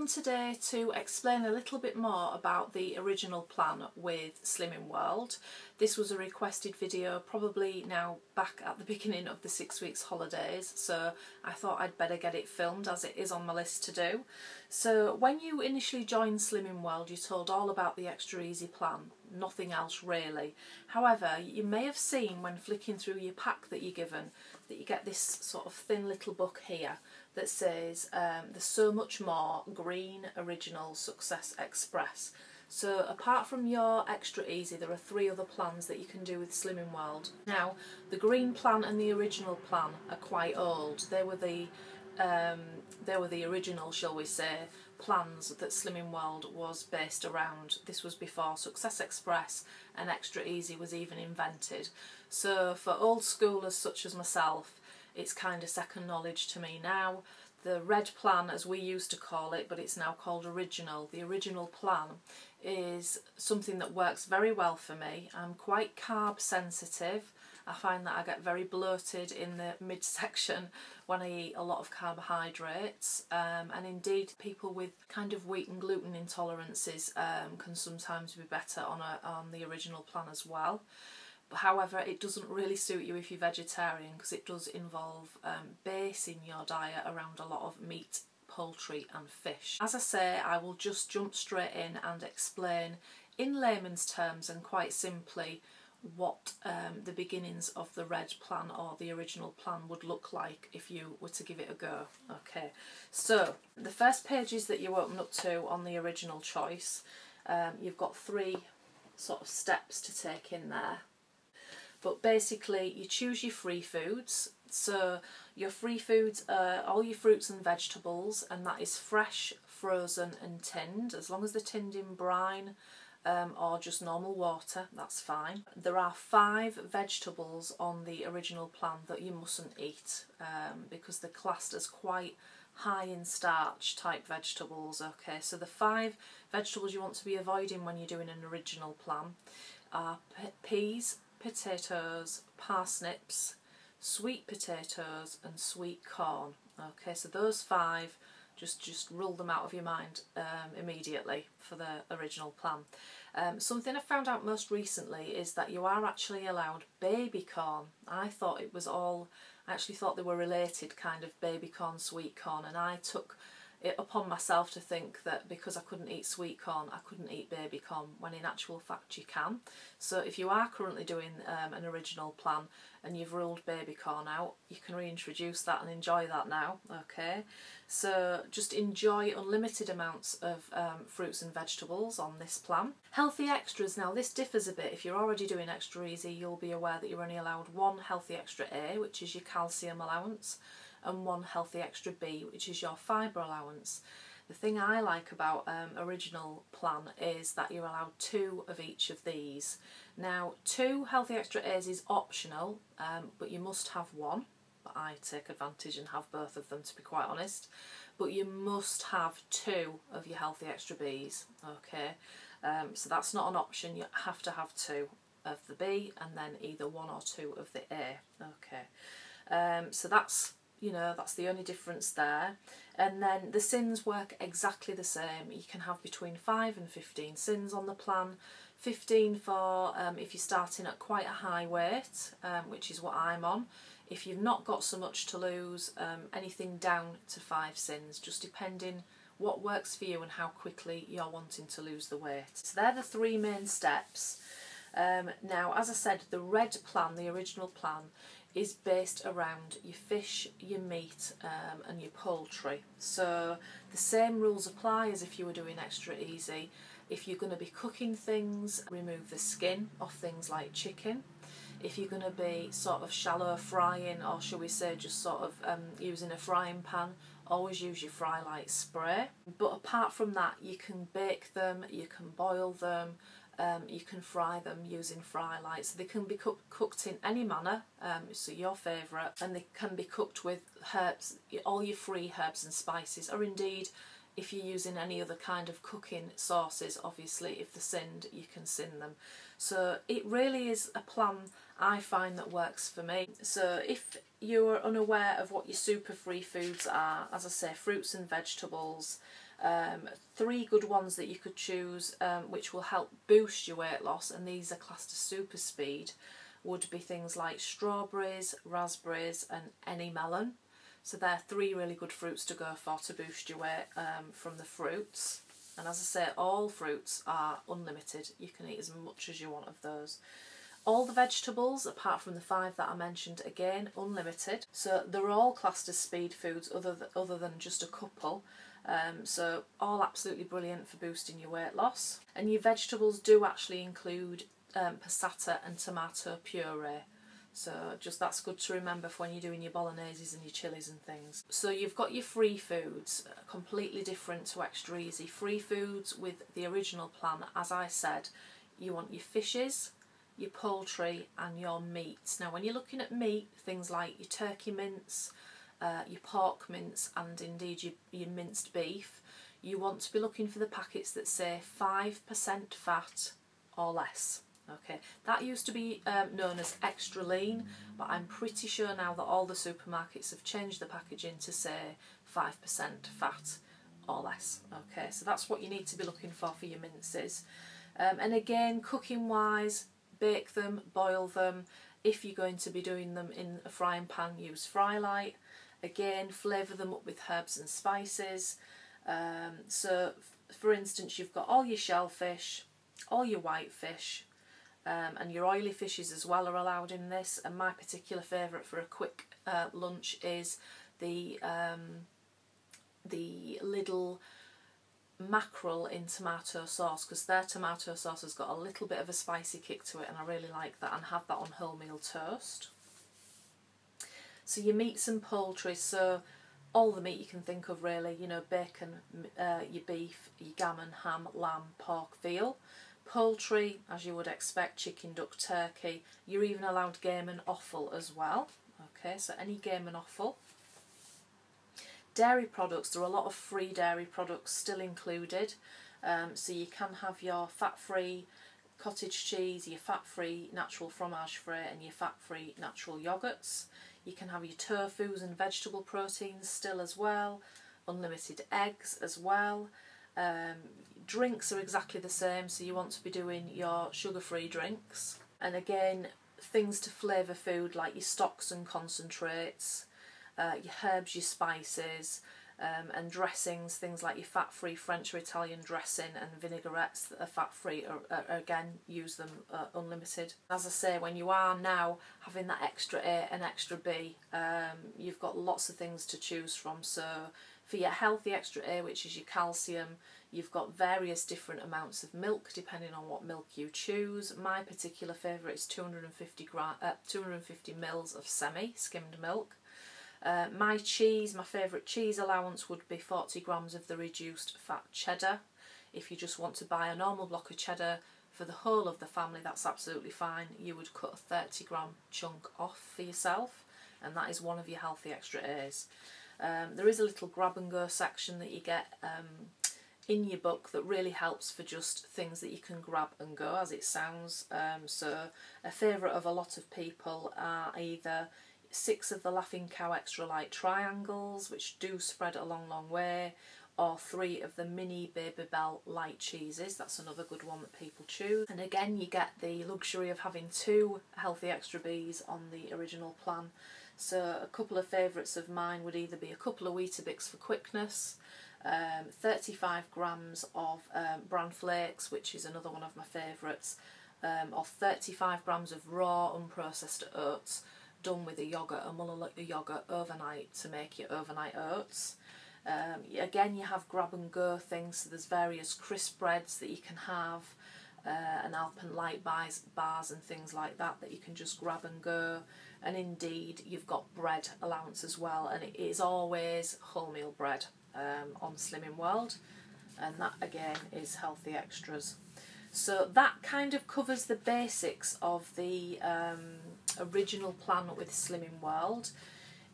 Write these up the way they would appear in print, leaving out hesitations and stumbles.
on today to explain a little bit more about the original plan with Slimming World. This was a requested video probably now back at the beginning of the 6 weeks holidays, so I thought I'd better get it filmed as it is on my list to do. So when you initially joined Slimming World, you're told all about the Extra Easy plan, nothing else really. However, you may have seen when flicking through your pack that you're given that you get this sort of thin little book here that says there's so much more green original success express. So apart from your Extra Easy, there are 3 other plans that you can do with Slimming World. Now the green plan and the original plan are quite old. They were the original, shall we say, plans that Slimming World was based around. This was before Success Express and Extra Easy was even invented. So for old schoolers such as myself, it's kind of second knowledge to me now. The red plan, as we used to call it, but it's now called original. The original plan is something that works very well for me. I'm quite carb sensitive. I find that I get very bloated in the midsection when I eat a lot of carbohydrates, and indeed people with kind of wheat and gluten intolerances can sometimes be better on the original plan as well. However, it doesn't really suit you if you're vegetarian, because it does involve basing your diet around a lot of meat, poultry and fish. As I say, I will just jump straight in and explain in layman's terms and quite simply what the beginnings of the red plan or the original plan would look like if you were to give it a go. Okay, so the first pages that you open up to on the original choice, you've got 3 sort of steps to take in there. But basically you choose your free foods. So your free foods are all your fruits and vegetables, and that is fresh, frozen and tinned. As long as they're tinned in brine or just normal water, that's fine. There are 5 vegetables on the original plan that you mustn't eat because they're classed as quite high in starch type vegetables. Okay, so the 5 vegetables you want to be avoiding when you're doing an original plan are peas, potatoes, parsnips, sweet potatoes and sweet corn. Okay, so those 5, just rule them out of your mind immediately for the original plan. Something I found out most recently is that you are actually allowed baby corn. I actually thought they were related, kind of baby corn, sweet corn, and I took it upon myself to think that because I couldn't eat sweet corn, I couldn't eat baby corn, when in actual fact you can. So if you are currently doing an original plan and you've ruled baby corn out, you can reintroduce that and enjoy that now. Okay, so just enjoy unlimited amounts of fruits and vegetables on this plan. Healthy extras, now this differs a bit. If you're already doing Extra Easy, you'll be aware that you're only allowed 1 healthy extra A, which is your calcium allowance, and 1 healthy extra B, which is your fibre allowance. The thing I like about original plan is that you're allowed 2 of each of these. Now 2 healthy extra A's is optional, but you must have 1. But I take advantage and have both of them, to be quite honest. But you must have 2 of your healthy extra B's. Okay, so that's not an option. You have to have 2 of the B and then either 1 or 2 of the A. Okay, so that's the only difference there. And then the sins work exactly the same. You can have between 5 and 15 sins on the plan. 15 for if you're starting at quite a high weight, which is what I'm on. If you've not got so much to lose, anything down to 5 sins, just depending what works for you and how quickly you're wanting to lose the weight. So they're the 3 main steps. Now, as I said, the red plan, the original plan, is based around your fish, your meat and your poultry. So the same rules apply as if you were doing Extra Easy. If you're going to be cooking things, remove the skin off things like chicken. If you're going to be sort of shallow frying, or shall we say just sort of using a frying pan, always use your fry light spray. But apart from that, you can bake them, you can boil them, you can fry them using fry lights. They can be cooked in any manner, so your favourite, and they can be cooked with herbs, all your free herbs and spices, or indeed if you're using any other kind of cooking sauces, obviously if they're sinned you can sin them. So it really is a plan I find that works for me. So if you're unaware of what your super free foods are, as I say, fruits and vegetables, Three good ones that you could choose which will help boost your weight loss, and these are classed as super speed, would be things like strawberries, raspberries and any melon. So they're three really good fruits to go for to boost your weight from the fruits. And as I say, all fruits are unlimited. You can eat as much as you want of those. All the vegetables, apart from the 5 that I mentioned, again, unlimited. So they're all classed as speed foods other than just a couple. So all absolutely brilliant for boosting your weight loss. And your vegetables do actually include passata and tomato puree. So just that's good to remember for when you're doing your bologneses and your chilies and things. So you've got your free foods, completely different to extra easy. Free foods with the original plan, as I said, you want your fishes, your poultry and your meats. Now when you're looking at meat, things like your turkey mince, your pork mince and indeed your minced beef, you want to be looking for the packets that say 5% fat or less. Okay, that used to be known as extra lean, but I'm pretty sure now that all the supermarkets have changed the packaging to say 5% fat or less. Okay, so that's what you need to be looking for your minces. And again, cooking wise, bake them, boil them. If you're going to be doing them in a frying pan, use fry light. Again, flavour them up with herbs and spices. So for instance, you've got all your shellfish, all your white fish, and your oily fishes as well are allowed in this. And my particular favourite for a quick lunch is the little mackerel in tomato sauce, because their tomato sauce has got a little bit of a spicy kick to it and I really like that, and have that on wholemeal toast. So your meats and poultry, so all the meat you can think of really, you know, bacon, your beef, your gammon, ham, lamb, pork, veal. Poultry, as you would expect, chicken, duck, turkey. You're even allowed game and offal as well. Okay, so any game and offal. Dairy products, there are a lot of free dairy products still included. So you can have your fat-free cottage cheese, your fat-free natural fromage frais and your fat-free natural yoghurts. You can have your tofus and vegetable proteins still as well. Unlimited eggs as well. Drinks are exactly the same, so you want to be doing your sugar-free drinks. And again, things to flavour food like your stocks and concentrates, your herbs, your spices, and dressings, things like your fat-free French or Italian dressing and vinaigrettes that are fat-free, are again, use them unlimited. As I say, when you are now having that extra A and extra B, you've got lots of things to choose from. So for your healthy extra A, which is your calcium, you've got various different amounts of milk depending on what milk you choose. My particular favourite is 250 mils of semi-skimmed milk. My cheese, my favourite cheese allowance would be 40 grams of the reduced fat cheddar. If you just want to buy a normal block of cheddar for the whole of the family, that's absolutely fine. You would cut a 30 gram chunk off for yourself, and that is one of your healthy extra A's. There is a little grab and go section that you get in your book that really helps for just things that you can grab and go, as it sounds. So a favourite of a lot of people are either 6 of the Laughing Cow extra light triangles, which do spread a long way, or 3 of the mini Baby Bell light cheeses. That's another good one that people choose. And again, you get the luxury of having 2 healthy extra Bs on the original plan. So a couple of favourites of mine would either be a couple of Weetabix for quickness, 35 grams of bran flakes, which is another one of my favourites, or 35 grams of raw unprocessed oats done with a yogurt, a muller yogurt overnight to make your overnight oats. Again, you have grab and go things, so there's various crisp breads that you can have, and Alpen light bars and things like that you can just grab and go. And indeed, you've got bread allowance as well, and it is always wholemeal bread on Slimming World, and that again is healthy extras. So that kind of covers the basics of the original plan with Slimming World.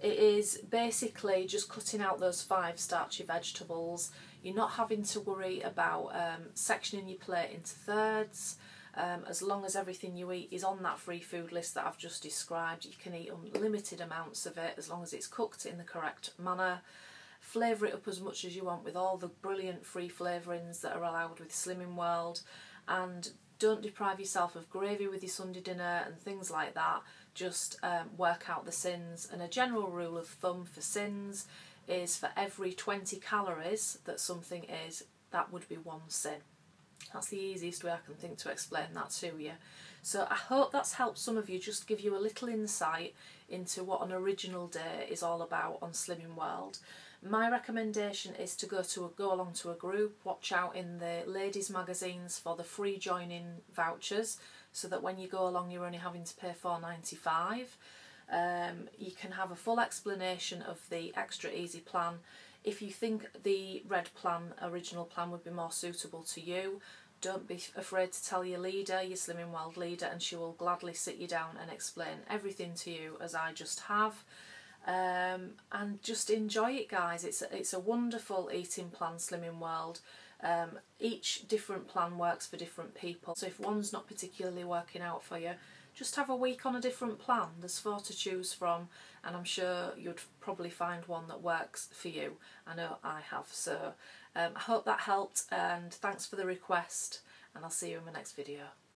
It is basically just cutting out those 5 starchy vegetables. You're not having to worry about sectioning your plate into thirds. As long as everything you eat is on that free food list that I've just described, you can eat unlimited amounts of it as long as it's cooked in the correct manner. Flavour it up as much as you want with all the brilliant free flavourings that are allowed with Slimming World, and don't deprive yourself of gravy with your Sunday dinner and things like that. Just work out the sins, and a general rule of thumb for sins is for every 20 calories that something is, that would be one sin. That's the easiest way I can think to explain that to you. So I hope that's helped some of you, just give you a little insight into what an original day is all about on Slimming World. My recommendation is to go along to a group. Watch out in the ladies' magazines for the free join-in vouchers, so that when you go along you're only having to pay $4.95. You can have a full explanation of the extra easy plan. If you think the red plan, original plan, would be more suitable to you, don't be afraid to tell your leader, your Slimming World leader, and she will gladly sit you down and explain everything to you as I just have. And just enjoy it, guys. It's a wonderful eating plan, Slimming World. Each different plan works for different people, so if one's not particularly working out for you, just have a week on a different plan. There's 4 to choose from, and I'm sure you'd probably find one that works for you. I know I have. So I hope that helped, and thanks for the request, and I'll see you in my next video.